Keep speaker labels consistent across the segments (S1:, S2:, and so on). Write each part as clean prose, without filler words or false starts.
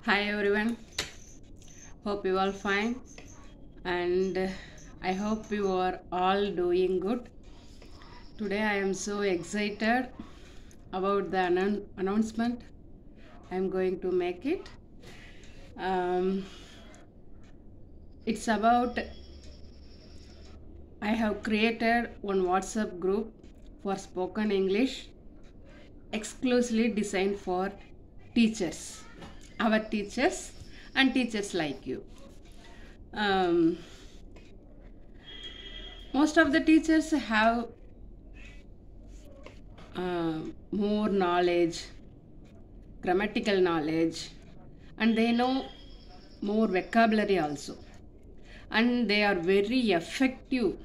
S1: Hi everyone, hope you all fine and I hope you are all doing good. Today I am so excited about the announcement I am going to make it. It's about I have created one WhatsApp group for spoken English exclusively designed for teachers, our teachers and teachers like you. Most of the teachers have more knowledge, grammatical knowledge, and they know more vocabulary also, and they are very effective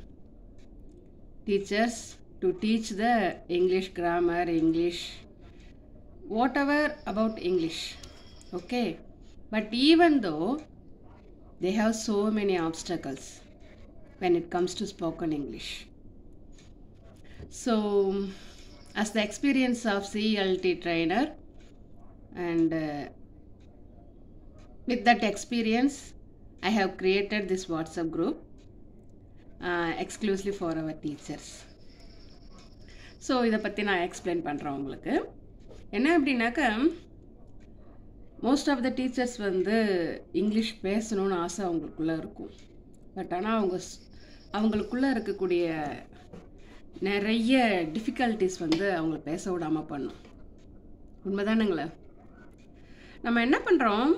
S1: teachers to teach the English grammar, English, whatever about English. Okay, but even though they have so many obstacles when it comes to spoken English. So as the experience of CLT trainer and with that experience I have created this WhatsApp group exclusively for our teachers. So இதை பற்றி நான் explain பண்ணுறேன் உங்களுக்கு. என்ன அப்படின்னாக்க, most of the teachers English பேசணும்னு ஆசை அவங்களுக்குள்ளே இருக்கும். பட் ஆனால் அவங்களுக்குள்ளே இருக்கக்கூடிய நிறைய டிஃபிகல்ட்டிஸ் அவங்கள பேச விடாமல் பண்ணும். உண்மைதானுங்களே? நம்ம என்ன பண்ணுறோம்,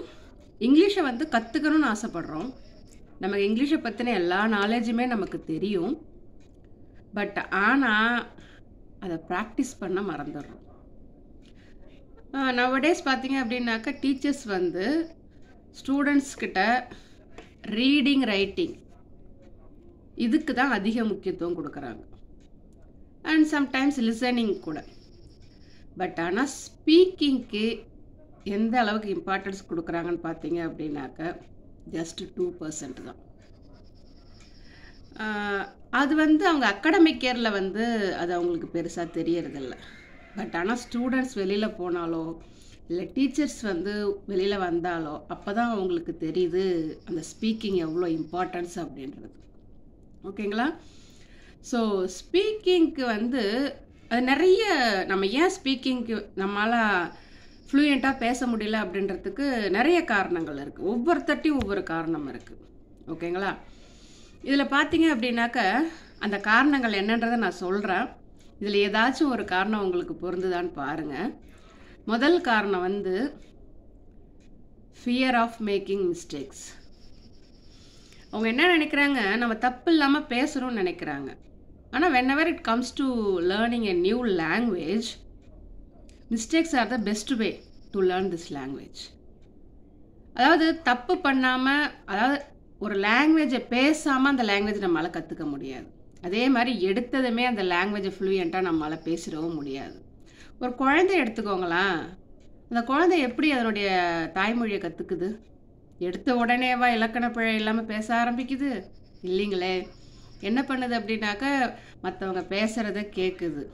S1: இங்கிலீஷை கற்றுக்கணும்னு ஆசைப்படுறோம். நமக்கு இங்கிலீஷை பற்றின எல்லா நாலேஜுமே நமக்கு தெரியும். பட் ஆனால் அதை ப்ராக்டிஸ் பண்ண மறந்துடுறோம். நவடேஸ் பார்த்தீங்க அப்படின்னாக்கா டீச்சர்ஸ் ஸ்டூடெண்ட்ஸ் கிட்ட ரீடிங், ரைட்டிங் இதுக்கு தான் அதிக முக்கியத்துவம் கொடுக்குறாங்க. அண்ட் சம்டைம்ஸ் லிசனிங் கூட. பட் ஆனால் ஸ்பீக்கிங்க்கு எந்த அளவுக்கு இம்பார்ட்டன்ஸ் கொடுக்குறாங்கன்னு பார்த்தீங்க அப்படின்னாக்கா ஜஸ்ட் 2% தான். அது அவங்க அகாடமிக் இயரில் அது அவங்களுக்கு பெருசாக தெரியறதில்ல. பட் ஆனால் ஸ்டூடெண்ட்ஸ் வெளியில் போனாலோ இல்லை டீச்சர்ஸ் வெளியில் வந்தாலோ அப்போ தான் அவங்களுக்கு தெரியுது அந்த ஸ்பீக்கிங் எவ்வளோ இம்பார்ட்டன்ஸ் அப்படின்றது. ஓகேங்களா? ஸோ ஸ்பீக்கிங்க்கு அது நிறைய, நம்ம ஏன் ஸ்பீக்கிங்க்கு நம்மளால் ஃப்ளூயண்ட்டாக பேச முடியல அப்படின்றதுக்கு நிறைய காரணங்கள் இருக்குது. ஒவ்வொருத்தட்டையும் ஒவ்வொரு காரணம் இருக்குது. ஓகேங்களா? இதில் பார்த்தீங்க அப்படின்னாக்க அந்த காரணங்கள் என்னன்றதை நான் சொல்கிறேன். இதில் ஏதாச்சும் ஒரு காரணம் உங்களுக்கு பொருந்துதான்னு பாருங்கள். முதல் காரணம் ஃபியர் ஆஃப் மேக்கிங் மிஸ்டேக்ஸ். அவங்க என்ன நினைக்கிறாங்க, நம்ம தப்பு இல்லாமல் பேசணும்னு நினைக்கிறாங்க. ஆனால் whenever it comes to learning a new language, mistakes are the best way to learn this language. அதாவது தப்பு பண்ணாமல், அதாவது ஒரு லாங்குவேஜை பேசாமல் அந்த லாங்குவேஜ் நம்மளால் கற்றுக்க முடியாது. அதே மாதிரி எடுத்ததுமே அந்த லாங்குவேஜை ஃப்ளூயண்ட்டாக நம்மளால் பேசிடவும் முடியாது. ஒரு குழந்தை எடுத்துக்கோங்களேன், அந்த குழந்தை எப்படி அதனுடைய தாய்மொழியை கற்றுக்குது? எடுத்த உடனேவா இலக்கண பிழை இல்லாமல் பேச ஆரம்பிக்குது? இல்லைங்களே. என்ன பண்ணுது அப்படின்னாக்கா, மற்றவங்க பேசுகிறத கேட்குது,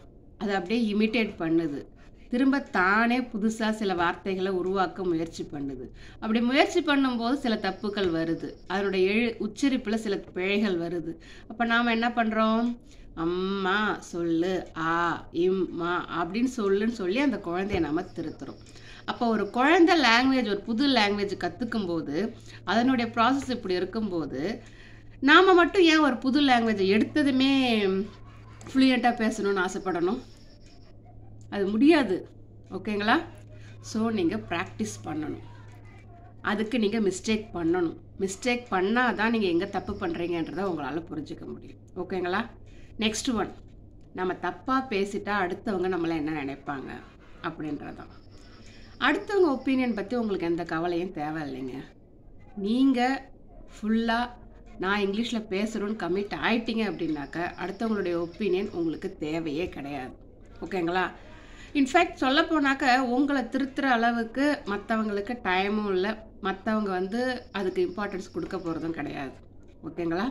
S1: அதை அப்படியே இமிட்டேட் பண்ணுது, திரும்ப தானே புதுசாக சில வார்த்தைகளை உருவாக்க முயற்சி பண்ணுது. அப்படி முயற்சி பண்ணும்போது சில தப்புகள் வருது, அதனுடைய உச்சரிப்பில் சில பிழைகள் வருது. அப்போ நாம் என்ன பண்ணுறோம், அம்மா சொல்லு, ஆ இம்மா அப்படின்னு சொல்லுன்னு சொல்லி அந்த குழந்தைய நம்ம திருத்துறோம். அப்போ ஒரு குழந்தை லாங்குவேஜ், ஒரு புது லாங்குவேஜ் கற்றுக்கும் போது அதனுடைய ப்ராசஸ் இப்படி இருக்கும்போது நாம் மட்டும் ஏன் ஒரு புது லாங்குவேஜை எடுத்ததுமே ஃப்ளூயண்ட்டாக பேசணும்னு ஆசைப்படணும்? அது முடியாது. ஓகேங்களா? ஸோ நீங்கள் ப்ராக்டிஸ் பண்ணணும். அதுக்கு நீங்கள் மிஸ்டேக் பண்ணணும். மிஸ்டேக் பண்ணால் தான் நீங்கள் எங்கே தப்பு பண்ணுறீங்கன்றதை உங்களால் புரிஞ்சுக்க முடியும். ஓகேங்களா? நெக்ஸ்ட் ஒன், நம்ம தப்பாக பேசிட்டா அடுத்தவங்க நம்மளை என்ன நினைப்பாங்க அப்படின்றதான். அடுத்தவங்க ஒப்பீனியன் பற்றி உங்களுக்கு எந்த கவலையும் தேவையில்லைங்க. நீங்கள் ஃபுல்லாக நான் இங்கிலீஷில் பேசுகிறோன்னு கமிட் ஆகிட்டீங்க அப்படின்னாக்க அடுத்தவங்களுடைய ஒப்பீனியன் உங்களுக்கு தேவையே கிடையாது. ஓகேங்களா? இன்ஃபேக்ட் சொல்ல போனாக்க உங்களை திருத்துற அளவுக்கு மற்றவங்களுக்கு டைமும் இல்லை, மற்றவங்க அதுக்கு இம்பார்ட்டன்ஸ் கொடுக்க போகிறதும் கிடையாது. ஓகேங்களா?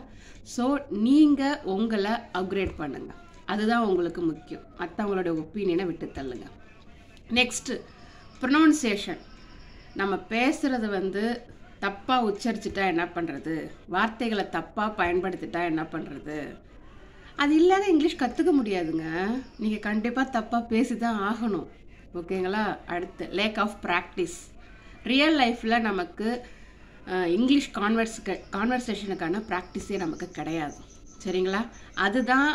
S1: ஸோ நீங்கள் உங்களை அப்கிரேட் பண்ணுங்கள், அதுதான் உங்களுக்கு முக்கியம். மற்றவங்களுடைய ஒப்பீனியனை விட்டு தள்ளுங்க. Next pronunciation. நம்ம பேசுகிறது வந்து தப்பாக உச்சரிச்சிட்டா என்ன பண்ணுறது, வார்த்தைகளை தப்பாக பயன்படுத்திட்டா என்ன பண்ணுறது. அது இல்லாத இங்கிலீஷ் கற்றுக்க முடியாதுங்க. நீங்கள் கண்டிப்பாக தப்பாக பேசி தான் ஆகணும். ஓகேங்களா? அடுத்து லேக் ஆஃப் ப்ராக்டிஸ். ரியல் லைஃப்பில் நமக்கு இங்கிலீஷ் கான்வர்சேஷனுக்கான ப்ராக்டிஸே நமக்கு கிடையாது. சரிங்களா? அதுதான்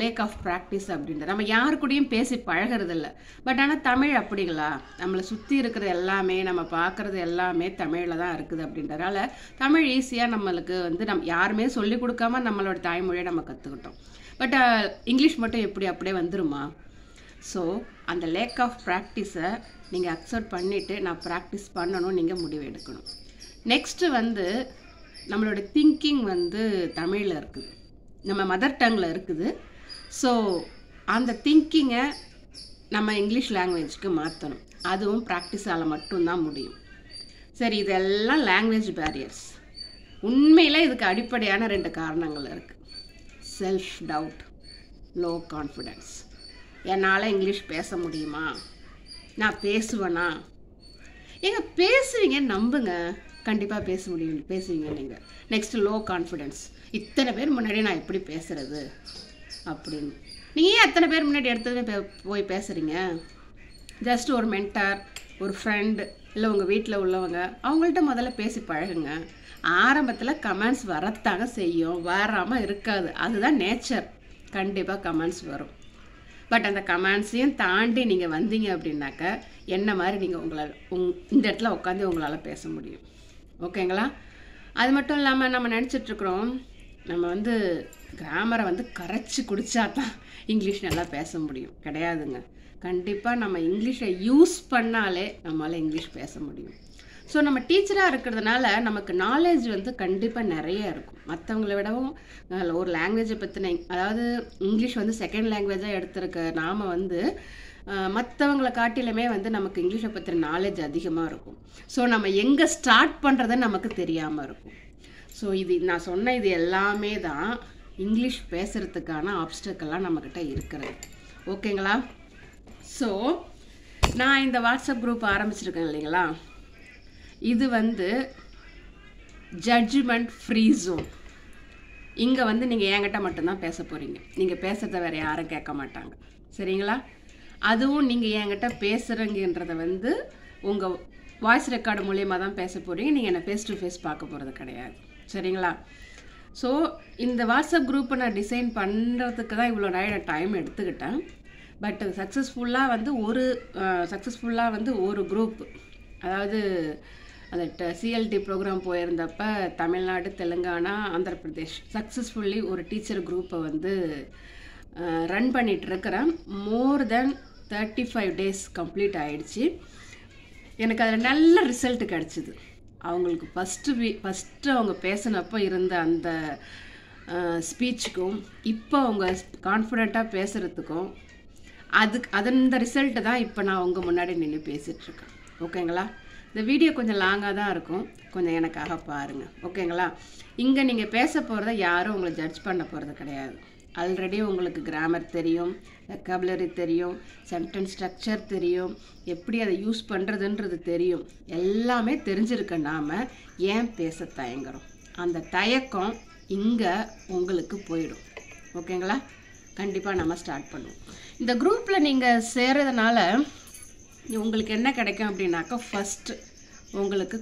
S1: லேக் ஆஃப் ப்ராக்டிஸ் அப்படின்றது. நம்ம யாரு கூடயும் பேசி பழகிறதில்ல. பட் ஆனால் தமிழ் அப்படிங்களா, நம்மளை சுற்றி இருக்கிறது எல்லாமே, நம்ம பார்க்குறது எல்லாமே தமிழில் தான் இருக்குது. அப்படின்றதால தமிழ் ஈஸியாக நம்மளுக்கு வந்து யாருமே சொல்லிக் கொடுக்காம நம்மளோட தாய்மொழியை நம்ம கற்றுக்கிட்டோம். பட் இங்கிலீஷ் மட்டும் எப்படி அப்படியே வந்துருமா? ஸோ அந்த லேக் ஆஃப் ப்ராக்டிஸை நீங்கள் அக்செப்ட் பண்ணிவிட்டு நான் ப்ராக்டிஸ் பண்ணணும் நீங்கள் முடிவு எடுக்கணும். நெக்ஸ்ட்டு வந்து நம்மளோட திங்கிங் வந்து தமிழில் இருக்குது, நம்ம மதர் டங்கில் இருக்குது. ஸோ அந்த திங்கிங்கை நம்ம இங்கிலீஷ் லாங்குவேஜ்க்கு மாற்றணும். அதுவும் ப்ராக்டிஸால் மட்டும்தான் முடியும். சரி, இதெல்லாம் லாங்குவேஜ் பேரியர்ஸ். உண்மையில் இதுக்கு அடிப்படையான 2 காரணங்கள் இருக்குது. Self doubt, low confidence. என்னால் இங்கிலீஷ் பேச முடியுமா, நான் பேசுவேனா? ஏங்க பேசுவீங்க, நம்புங்க, கண்டிப்பாக பேசுவீங்க நீங்கள். Next low confidence. இத்தனை பேர் முன்னாடி நான் எப்படி பேசுகிறது அப்படின்னு. நீங்கள் ஏன் அத்தனை பேர் முன்னாடி எடுத்ததுமே போய் பேசுகிறீங்க? ஜஸ்ட் ஒரு மென்டார், ஒரு ஃப்ரெண்டு, இல்லை உங்கள் வீட்டில் உள்ளவங்க, அவங்கள்ட்ட முதல்ல பேசி பழகுங்க. ஆரம்பத்தில் கமெண்ட்ஸ் வரத்தாங்க செய்யும், வராமல் இருக்காது. அதுதான் நேச்சர். கண்டிப்பாக கமெண்ட்ஸ் வரும். பட் அந்த கமெண்ட்ஸையும் தாண்டி நீங்கள் வந்தீங்க அப்படின்னாக்க என்ன மாதிரி நீங்கள் உங்களால் இந்த இடத்துல உட்காந்து உங்களால் பேச முடியும். ஓகேங்களா? அது மட்டும் இல்லாமல் நம்ம நினச்சிட்ருக்குறோம் நம்ம வந்து கிராமரை வந்து கரைச்சி குடித்தா தான் இங்கிலீஷ் நல்லா பேச முடியும். கிடையாதுங்க. கண்டிப்பாக நம்ம இங்கிலீஷை யூஸ் பண்ணாலே நம்மளால் இங்கிலீஷ் பேச முடியும். ஸோ நம்ம டீச்சராக இருக்கிறதுனால நமக்கு நாலேஜ் வந்து கண்டிப்பாக நிறைய இருக்கும். மற்றவங்கள விடவும் ஒரு லாங்குவேஜை பற்றின, அதாவது இங்கிலீஷ் வந்து செகண்ட் லாங்குவேஜாக எடுத்திருக்க நாம் வந்து மற்றவங்களை காட்டிலுமே வந்து நமக்கு இங்கிலீஷை பற்றின நாலேஜ் அதிகமாக இருக்கும். ஸோ நம்ம எங்கே ஸ்டார்ட் பண்ணுறதுன்னு நமக்கு தெரியாமல் இருக்கும். ஸோ இது நான் சொன்ன இது எல்லாமே தான் இங்கிலீஷ் பேசுகிறதுக்கான ஆப்ஸ்டக்கெல்லாம் நம்மக்கிட்ட இருக்கிறது. ஓகேங்களா? ஸோ நான் இந்த வாட்ஸ்அப் குரூப் ஆரம்பிச்சிருக்கேன் இல்லைங்களா, இது வந்து ஜட்ஜ்மெண்ட் ஃப்ரீ ஜோன். இங்கே வந்து நீங்கள் என்கிட்ட மட்டும்தான் பேச போகிறீங்க. நீங்கள் பேசுகிறத வேறு யாரும் கேட்க மாட்டாங்க. சரிங்களா? அதுவும் நீங்கள் என்கிட்ட பேசுகிறீங்கன்றதை வந்து உங்கள் வாய்ஸ் ரெக்கார்டு மூலியமாக தான் பேச போகிறீங்க. நீங்கள் என்னை ஃபேஸ் டு ஃபேஸ் பார்க்க போகிறது கிடையாது. சரிங்களா? ஸோ இந்த வாட்ஸ்அப் குரூப்பை நான் டிசைன் பண்ணுறதுக்கு தான் இவ்வளோ நேரம் டைம் எடுத்துக்கிட்டேன். பட் சக்ஸஸ்ஃபுல்லாக வந்து ஒரு குரூப், அதாவது அந்த சிஎல்டி ப்ரோக்ராம் போயிருந்தப்ப தமிழ்நாடு, தெலுங்கானா, ஆந்திர பிரதேஷ் சக்ஸஸ்ஃபுல்லி ஒரு டீச்சர் குரூப்பை வந்து ரன் பண்ணிகிட்ருக்கிறேன். மோர் தென் 35 days கம்ப்ளீட் ஆகிடுச்சு. எனக்கு அதில் நல்ல ரிசல்ட் கிடச்சிது. அவங்களுக்கு ஃபஸ்ட்டு அவங்க பேசினப்போ இருந்த அந்த ஸ்பீச்சுக்கும் இப்போ அவங்க கான்ஃபிடெண்ட்டாக பேசுகிறதுக்கும் அந்த ரிசல்ட்டு தான் இப்போ நான் உங்கள் முன்னாடி நின்று பேசிகிட்ருக்கேன். ஓகேங்களா? இந்த வீடியோ கொஞ்சம் லாங்காக தான் இருக்கும், கொஞ்சம் எனக்காக பாருங்கள். ஓகேங்களா? இங்கே நீங்கள் பேச போகிறத யாரும் உங்களை ஜட்ஜ் பண்ண போகிறது கிடையாது. ஆல்ரெடி உங்களுக்கு கிராமர் தெரியும், வெக்காபுலரி தெரியும், சென்டென்ஸ் ஸ்ட்ரக்சர் தெரியும், எப்படி அதை யூஸ் பண்ணுறதுன்றது தெரியும். எல்லாமே தெரிஞ்சிருக்க நாம் ஏன் பேச தயங்குறோம்? அந்த தயக்கம் இங்கே உங்களுக்கு போயிடும். ஓகேங்களா? கண்டிப்பாக நம்ம ஸ்டார்ட் பண்ணுவோம். இந்த குரூப்பில் நீங்கள் சேர்றதுனால உங்களுக்கு என்ன கிடைக்கும் அப்படின்னாக்கா, ஃபஸ்ட்டு உங்களுக்கு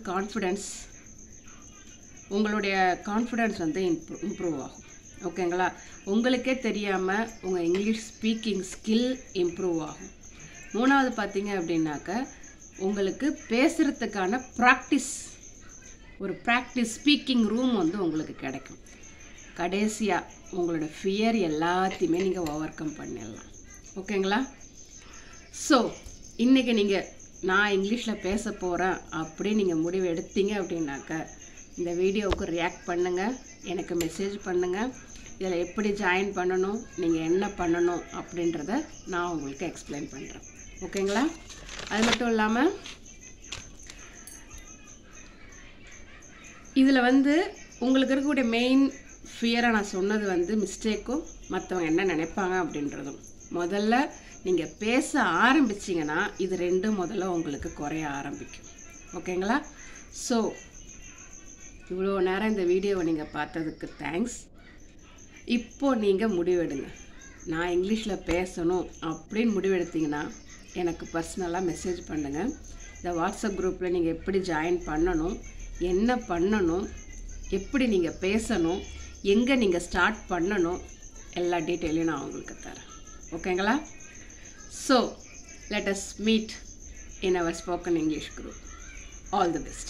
S1: உங்களுடைய கான்ஃபிடென்ஸ் வந்து இம்ப்ரூவ் ஆகும். ஓகேங்களா? உங்களுக்கே தெரியாமல் உங்கள் இங்கிலீஷ் ஸ்பீக்கிங் ஸ்கில் இம்ப்ரூவ் ஆகும். 3வது பார்த்தீங்க அப்படின்னாக்க உங்களுக்கு பேசுகிறதுக்கான ஒரு ப்ராக்டிஸ் ஸ்பீக்கிங் ரூம் வந்து உங்களுக்கு கிடைக்கும். கடைசியாக உங்களோட ஃபியர் எல்லாத்தையுமே நீங்கள் ஓவர் கம் பண்ணிடலாம். ஓகேங்களா? ஸோ இன்றைக்கி நான் இங்கிலீஷில் பேச போகிறேன் அப்படி நீங்கள் முடிவு எடுத்தீங்க அப்படின்னாக்க இந்த வீடியோவுக்கு ரியாக்ட் பண்ணுங்கள், எனக்கு மெசேஜ் பண்ணுங்கள். இதில் எப்படி ஜாயின் பண்ணணும், நீங்கள் என்ன பண்ணணும் அப்படின்றத நான் உங்களுக்கு எக்ஸ்பிளைன் பண்ணுறேன். ஓகேங்களா? அது மட்டும் இல்லாமல் இதில் வந்து உங்களுக்கு இருக்கக்கூடிய மெயின் ஃபியராக நான் சொன்னது வந்து மிஸ்டேக்கும் மற்றவங்க என்ன நினைப்பாங்க அப்படின்றதும். முதல்ல நீங்கள் பேச ஆரம்பிச்சிங்கன்னா இது 2 முதல்ல உங்களுக்கு குறைய ஆரம்பிக்கும். ஓகேங்களா? ஸோ இவ்வளோ நேரம் இந்த வீடியோவை நீங்கள் பார்த்ததுக்கு தேங்க்ஸ். இப்போது நீங்கள் முடிவெடுங்க. நான் இங்கிலீஷில் பேசணும் அப்படின்னு முடிவெடுத்தீங்கன்னா எனக்கு பர்சனலாக மெசேஜ் பண்ணுங்கள். இந்த வாட்ஸ்அப் குரூப்பில் நீங்கள் எப்படி ஜாயின் பண்ணணும், என்ன பண்ணணும், எப்படி நீங்கள் பேசணும், எங்கே நீங்கள் ஸ்டார்ட் பண்ணணும், எல்லா டீட்டெயிலையும் நான் உங்களுக்கு தரேன். ஓகேங்களா? So let us meet in our spoken English group. All the best.